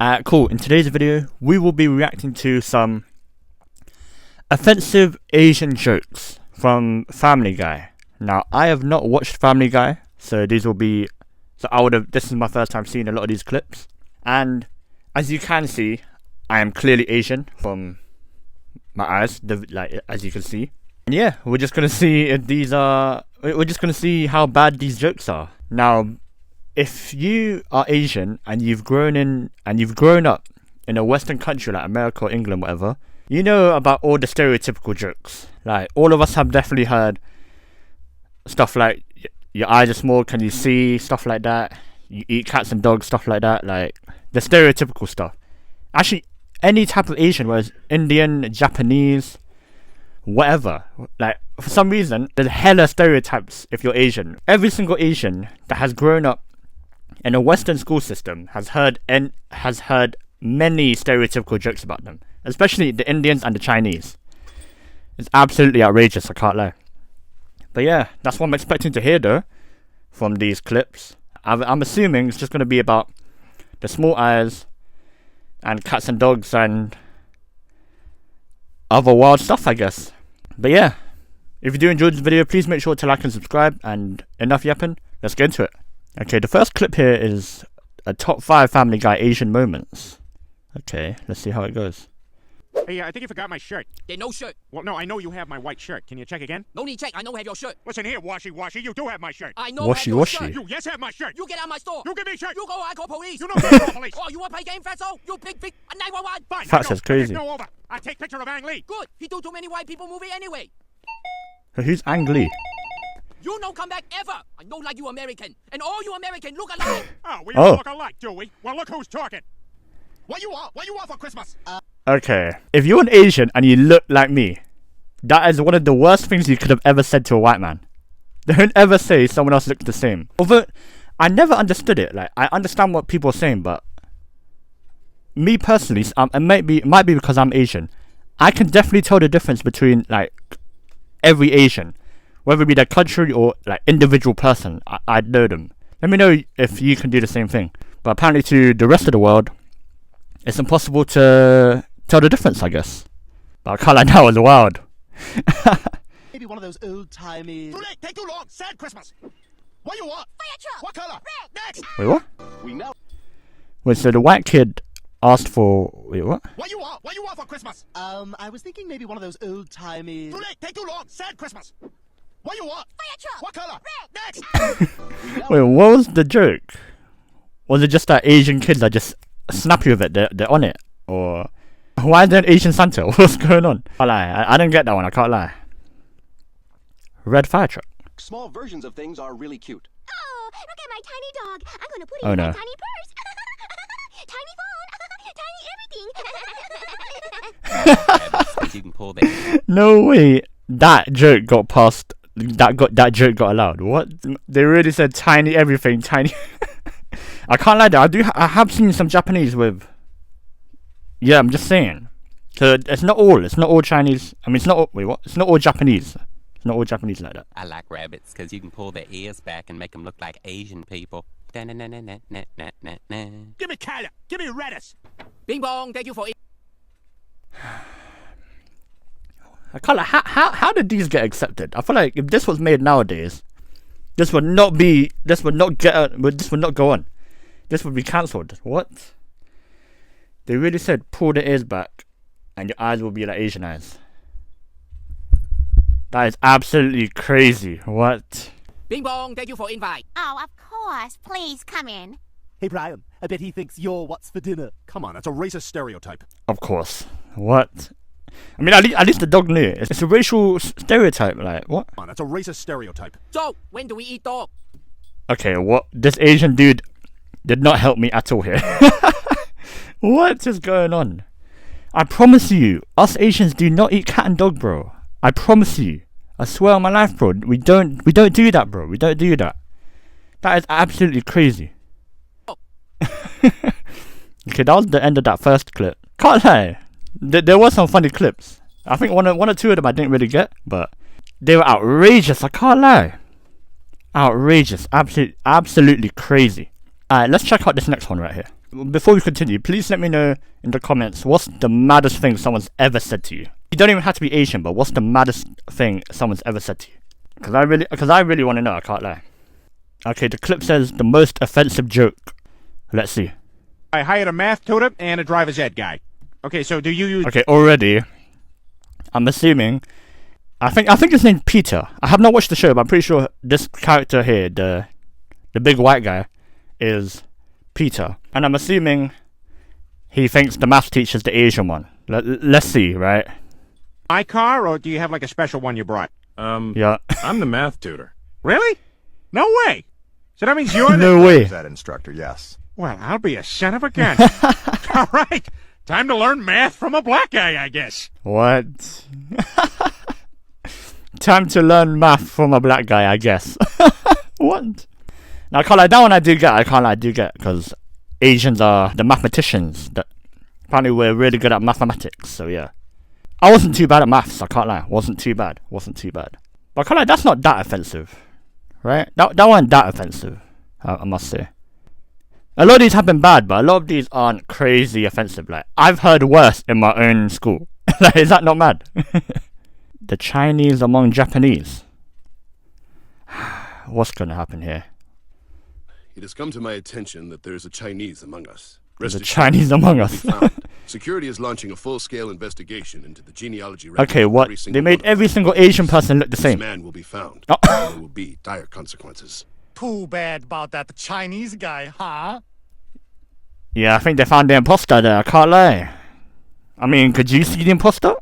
Cool. In today's video, we will be reacting to some offensive Asian jokes from Family Guy. Now, I have not watched Family Guy, so this is my first time seeing a lot of these clips. And as you can see, I am clearly Asian from my eyes, as you can see. And yeah, we're just gonna see if we're just gonna see how bad these jokes are. Now, if you are Asian and you've grown up in a Western country like America or England, whatever, you know about all the stereotypical jokes. Like, all of us have definitely heard stuff like, your eyes are small, can you see? Stuff like that. You eat cats and dogs, stuff like that. Like, the stereotypical stuff. Actually, any type of Asian, whether it's Indian, Japanese, whatever. Like, for some reason, there's hella stereotypes if you're Asian. Every single Asian that has grown up in a Western school system has heard many stereotypical jokes about them, especially the Indians and the Chinese. It's absolutely outrageous, I can't lie. But yeah, that's what I'm expecting to hear though from these clips. I'm assuming it's just going to be about the small eyes and cats and dogs and other wild stuff, I guess. But yeah, if you do enjoy this video, please make sure to like and subscribe, and enough yapping, let's get into it. Okay, the first clip here is a top 5 Family Guy Asian moments. Okay, let's see how it goes. Hey, I think you forgot my shirt. There's no shirt. Well, no, I know you have my white shirt. Can you check again? No need check. I know have your shirt. Listen here, washy, you do have my shirt. I know Washy, have your washy. shirt. You yes have my shirt. You get out of my store. You give me shirt. You go, I call police. You know I call police. Oh, you want to play game, Fatso? You big 911. Fine. Fats is crazy. No over. I take picture of Ang Lee. Good. He do too many white people movie anyway. Who's Ang Lee? You no come back ever. I know like you American. And all you American look alike. Oh, we all look alike, do we? Well, look who's talking. What you want? What you want for Christmas? Okay, if you're an Asian and you look like me, that is one of the worst things you could have ever said to a white man. Don't ever say someone else looks the same. Although, I never understood it. Like, I understand what people are saying, but me personally, it might be because I'm Asian. I can definitely tell the difference between, like, every Asian, whether it be their country or, like, individual person. I know them. Let me know if you can do the same thing. But apparently to the rest of the world, it's impossible to tell the difference, I guess. But I can't lie, that was wild. Maybe one of those old-timey... Too late, take too long. Sad Christmas. What you want? Fire truck. What color? Red. Next. Wait, what? We know. Wait, so the white kid asked for... Wait, what? What you want? What you want for Christmas? I was thinking maybe one of those old-timey... Too late, take too long. Sad Christmas. What you want? Fire truck. What color? Red. Next. Wait, what was the joke? Was it just that Asian kids are just snappy with it? They're on it? Or... Why is there an Asian Santa? What's going on? I lie. I didn't get that one. I can't lie. Red fire truck. Small versions of things are really cute. Oh, look at my tiny dog. I'm going to put it Oh, in no. my tiny purse. Tiny phone. Tiny everything. You can pull that. No way. That joke got passed. That joke got allowed. What? They really said tiny everything. Tiny. I can't lie. I have seen some Japanese with. Yeah, I'm just saying. So it's not all Chinese. I mean, it's not all, wait, what? It's not all Japanese. It's not all Japanese like that. I like rabbits because you can pull their ears back and make them look like Asian people. Da-na-na-na-na-na-na-na. Give me color. Give me reddish. Bing bong. Thank you for it. I can't lie. How did these get accepted? I feel like if this was made nowadays, this would not go on. This would be cancelled. What? They really said pull the ears back and your eyes will be like Asian eyes. That is absolutely crazy. What? Bing bong. Thank you for invite. Oh, of course. Please come in. Hey, Brian, I bet he thinks you're what's for dinner. Come on, that's a racist stereotype. Of course. What? I mean, at least the dog knew it. It's a racial stereotype. Like, what? Come on, that's a racist stereotype. So, when do we eat dog? Okay, what? This Asian dude did not help me at all here. What is going on? I promise you, us Asians do not eat cat and dog, bro. I promise you. I swear on my life, bro. We don't do that, bro. We don't do that. That is absolutely crazy. Okay, that was the end of that first clip. Can't lie. There were some funny clips. I think one or two of them I didn't really get, but they were outrageous. I can't lie. Outrageous. Absolutely crazy. Alright, let's check out this next one right here. before we continue, please let me know in the comments what's the maddest thing someone's ever said to you. You don't even have to be Asian, but what's the maddest thing someone's ever said to you? Because I really want to know. I can't lie. Okay, the clip says the most offensive joke. Let's see. I hired a math tutor and a driver's ed guy. Okay, so do you use... Okay, already, I'm assuming. I think his name's Peter. I have not watched the show, but I'm pretty sure this character here, the big white guy, is Peter. And I'm assuming he thinks the math teacher's the Asian one. Let's see, right? My car, or do you have like a special one you brought? Yeah. I'm the math tutor. Really? No way. So that means you're No way. That instructor, yes. Well, I'll be a son of a gun. All right. Time to learn math from a black guy, I guess. What? Time to learn math from a black guy, I guess. What? Now, I can't lie, that one I do get, because Asians are the mathematicians. Apparently we're really good at mathematics, so yeah. I wasn't too bad at maths, I can't lie. Wasn't too bad. But I can't lie, that's not that offensive. Right? That wasn't that offensive, I must say. A lot of these have been bad, but a lot of these aren't crazy offensive. Like, I've heard worse in my own school. Like, is that not mad? The Chinese among Japanese. What's gonna happen here? It has come to my attention that there is a Chinese among us. There's a Chinese among us. Security is launching a full-scale investigation into the genealogy. Okay, what? They made every single Asian person look the same. This man will be found. Oh. There will be dire consequences. Too bad about that Chinese guy, huh? Yeah, I think they found the imposter there, I can't lie. I mean, could you see the imposter?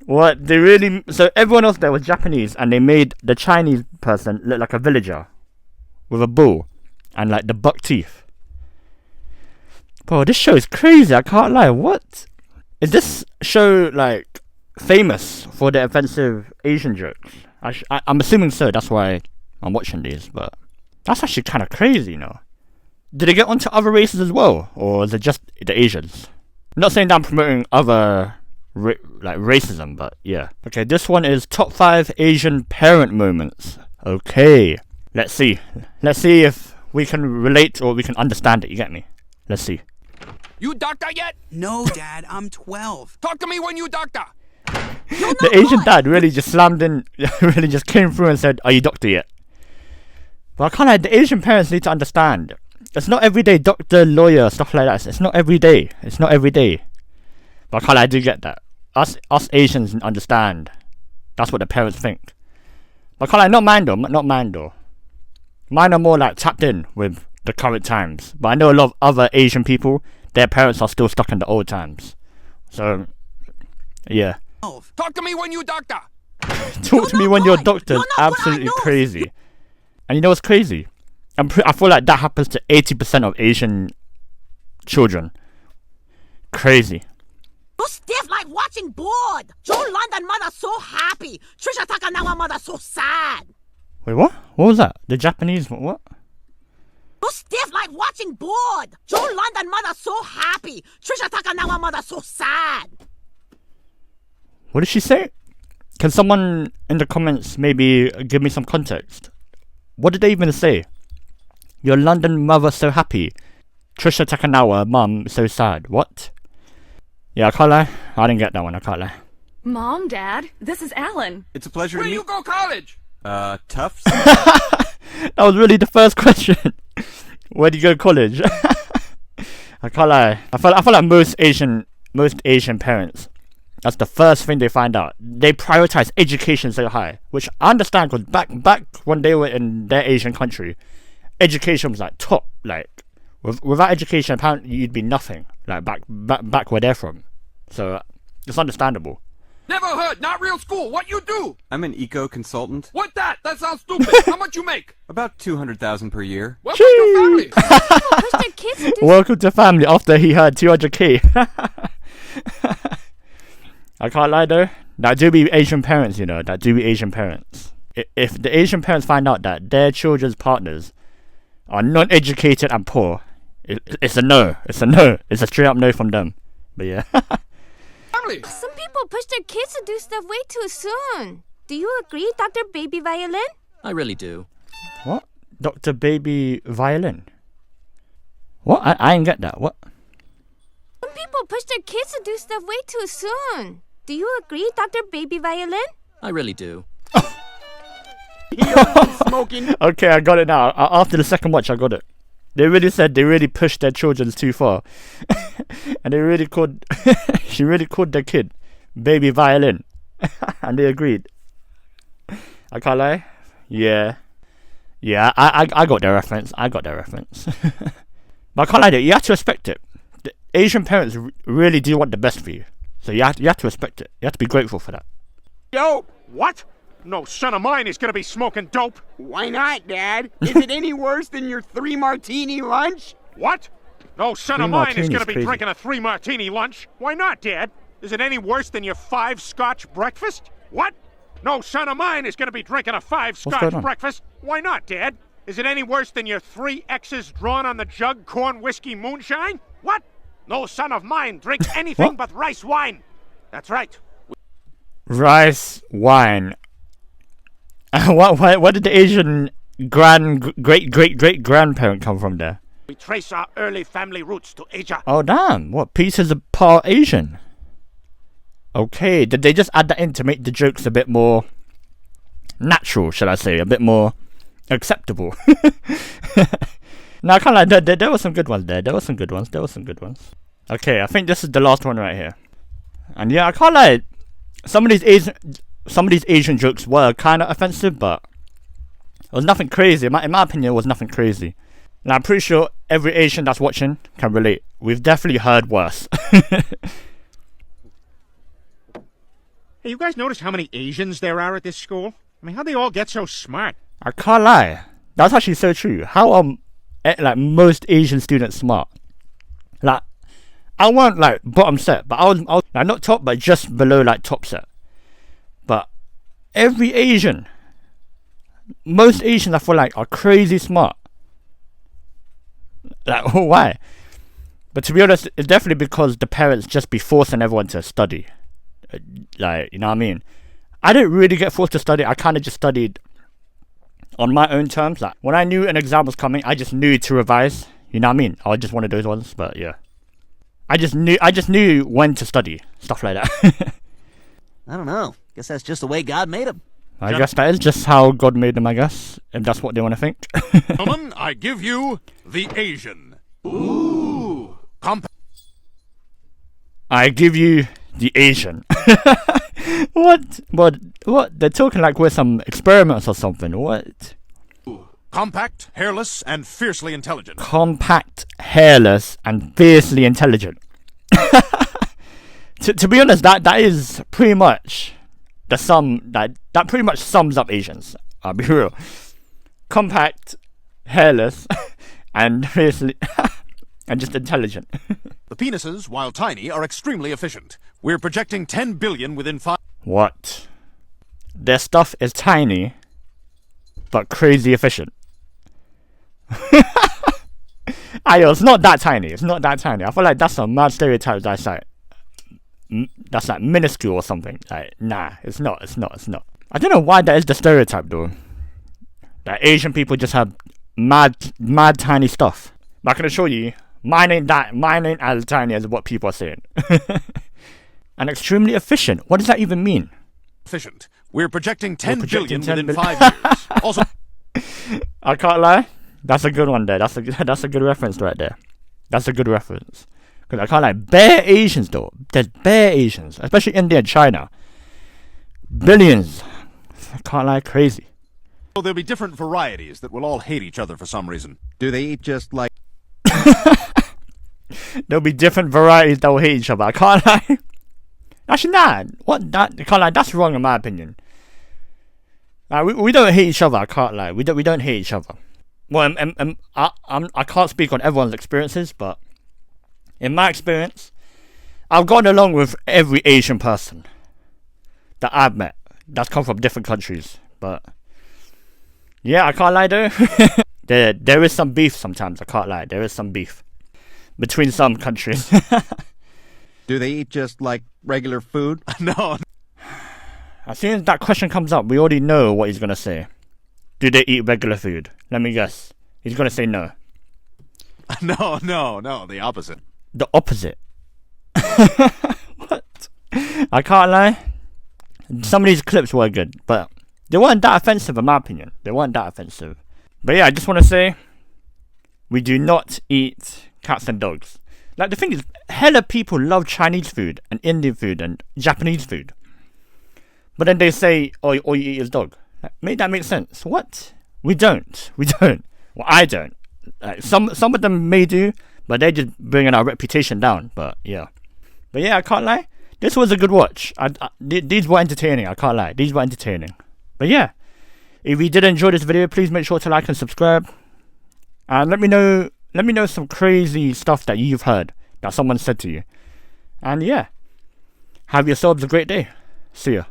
What? They really... So everyone else there was Japanese, and they made the Chinese person look like a villager. With a bull. And like the buck teeth. Bro, this show is crazy, I can't lie. What? Is this show, like, famous for the offensive Asian jokes? I'm assuming so, that's why I'm watching these, but... That's actually kind of crazy, you know. Did they get onto other races as well? Or is it just the Asians? I'm not saying that I'm promoting other, like, racism, but yeah. Okay, this one is top 5 Asian parent moments. Okay. Let's see. Let's see if we can relate or we can understand it, you get me? Let's see. You doctor yet? No, Dad, I'm 12. Talk to me when you doctor. The Asian dad really just slammed in, really just came through and said, are you doctor yet? But I can't lie, the Asian parents need to understand. It's not every day doctor, lawyer, stuff like that. It's not every day. It's not every day. But I can't lie, I do get that. Us Asians understand. That's what the parents think. But I can't lie, not mine though. Mine are more like tapped in with the current times. But I know a lot of other Asian people, their parents are still stuck in the old times. So, yeah. Talk to me when you doctor. Talk to me when you're doctor. Absolutely crazy. And you know what's crazy? I feel like that happens to 80% of Asian children. Crazy. You stiff like watching board. Joe London mother so happy. Trisha Takanawa mother so sad. Wait, what? What was that? The Japanese, what? You stiff like watching board. Joe London mother so happy. Trisha Takanawa mother so sad. What did she say? Can someone in the comments maybe give me some context? What did they even say? Your London mother so happy. Trisha Takanawa mum so sad. What? Yeah, I can't lie. I didn't get that one, I can't lie. Mom, Dad, this is Alan. It's a pleasure Where to meet you go college? Tufts. That was really the first question. Where do you go to college? I can't lie. I feel like most Asian parents, that's the first thing they find out. They prioritize education so high, which I understand because back when they were in their Asian country, education was like top. Like without education, apparently you'd be nothing. Like back where they're from. So it's understandable. Never heard. Not real school. What you do? I'm an eco consultant. What that? That sounds stupid. How much you make? About 200,000 per year. Welcome to family. Push their kids to do Welcome to family after he heard 200k. I can't lie though. That do be Asian parents, you know. That do be Asian parents. If the Asian parents find out that their children's partners are non-educated and poor, it's a no. It's a no. It's a straight up no from them. But yeah. Some people push their kids to do stuff way too soon. Do you agree, Dr. Baby Violin? I really do. What? Dr. Baby Violin? What? I didn't get that. What? Some people push their kids to do stuff way too soon. Do you agree, Dr. Baby Violin? I really do. Smoking. Okay, I got it now. After the second watch, I got it. They really said they really pushed their children too far. And they really called... she really called their kid Baby Violin. And they agreed. I can't lie. Yeah. Yeah, I got their reference. I got their reference. But I can't lie, you have to respect it. The Asian parents really do want the best for you. So you have to respect it. You have to be grateful for that. Yo, what? No son of mine is gonna be smoking dope. Why not, Dad? Is it any worse than your 3-martini lunch? What? No son of 3 mine is martinis, gonna be crazy. drinking a 3-martini lunch. Why not, Dad? Is it any worse than your 5-scotch breakfast? What? No son of mine is gonna be drinking a going 5-scotch on? breakfast. Why not, Dad? Is it any worse than your 3 X's drawn on the jug corn whiskey moonshine? What? No son of mine drinks anything but rice wine. That's right. Rice wine. What did the Asian great grandparent come from there? We trace our early family roots to Asia. Oh damn! What piece is a part Asian? Okay, did they just add that in to make the jokes a bit more natural? Should I say a bit more acceptable? Now, I can't lie. There were some good ones there. There were some good ones. Okay, I think this is the last one right here. And yeah, I can't lie. Some of these Asian jokes were kind of offensive, but it was nothing crazy. In my opinion, it was nothing crazy. And I'm pretty sure every Asian that's watching can relate. We've definitely heard worse. Hey, you guys notice how many Asians there are at this school? I mean, how'd they all get so smart? I can't lie. That's actually so true. How are like most Asian students smart? Like, I wasn't like bottom set, but I was like not top, but just below like top set. But every Asian, most Asians I feel like are crazy smart. Like, why? But to be honest, it's definitely because the parents just be forcing everyone to study. Like, you know what I mean? I didn't really get forced to study. I kind of just studied on my own terms. Like, when I knew an exam was coming, I just knew to revise. You know what I mean? I was just one of those ones. But yeah, I just knew when to study, stuff like that. I don't know. Guess that's just the way God made him. I guess that is just how God made them, I guess, if that's what they want to think. Gentlemen, I give you the Asian. Ooh. I give you the Asian. What? They're talking like we're some experiments or something. What? Compact, hairless, and fiercely intelligent. Compact, hairless, and fiercely intelligent. To be honest, that is pretty much the sum. That pretty much sums up Asians. I'll be real. Compact, hairless, and fiercely, and just intelligent. The penises, while tiny, are extremely efficient. We're projecting 10 billion within 5... What? Their stuff is tiny, but crazy efficient. Ayo, it's not that tiny. It's not that tiny. I feel like that's a mad stereotype that's like minuscule or something. Like, nah, it's not. I don't know why that is the stereotype though. That Asian people just have mad tiny stuff. But I can assure you, mine ain't as tiny as what people are saying. And extremely efficient. What does that even mean? Efficient. We're projecting 10 billion 10 within 5 years. Also, I can't lie. That's a good one there. That's a good reference right there. That's a good reference. Because I can't lie. Bare Asians though. There's bare Asians. Especially India and China. Billions. I can't lie. Crazy. there'll be different varieties that will all hate each other for some reason. Do they eat just like... There'll be different varieties that will hate each other. I can't lie. Actually, nah. What? I can't lie. That's wrong in my opinion. We don't hate each other. I can't lie. We don't hate each other. Well, I can't speak on everyone's experiences, but in my experience, I've gotten along with every Asian person that I've met that's come from different countries. But yeah, I can't lie though. there is some beef sometimes. I can't lie. There is some beef between some countries. Do they eat just like regular food? No. As soon as that question comes up, we already know what he's gonna say. Do they eat regular food? Let me guess. He's gonna say no. No, the opposite. The opposite. What? I can't lie. Some of these clips were good, but they weren't that offensive in my opinion. They weren't that offensive. But yeah, I just want to say, we do not eat cats and dogs. Like, the thing is, hella people love Chinese food and Indian food and Japanese food. But then they say, all you eat is dog. Like, make that make sense. What? We don't. Well, I don't. Like, some of them may do, but they're just bringing our reputation down. But yeah, I can't lie. This was a good watch. These were entertaining. I can't lie. These were entertaining. But yeah, if you did enjoy this video, please make sure to like and subscribe. And let me know some crazy stuff that you've heard that someone said to you. And yeah, have yourselves a great day. See ya.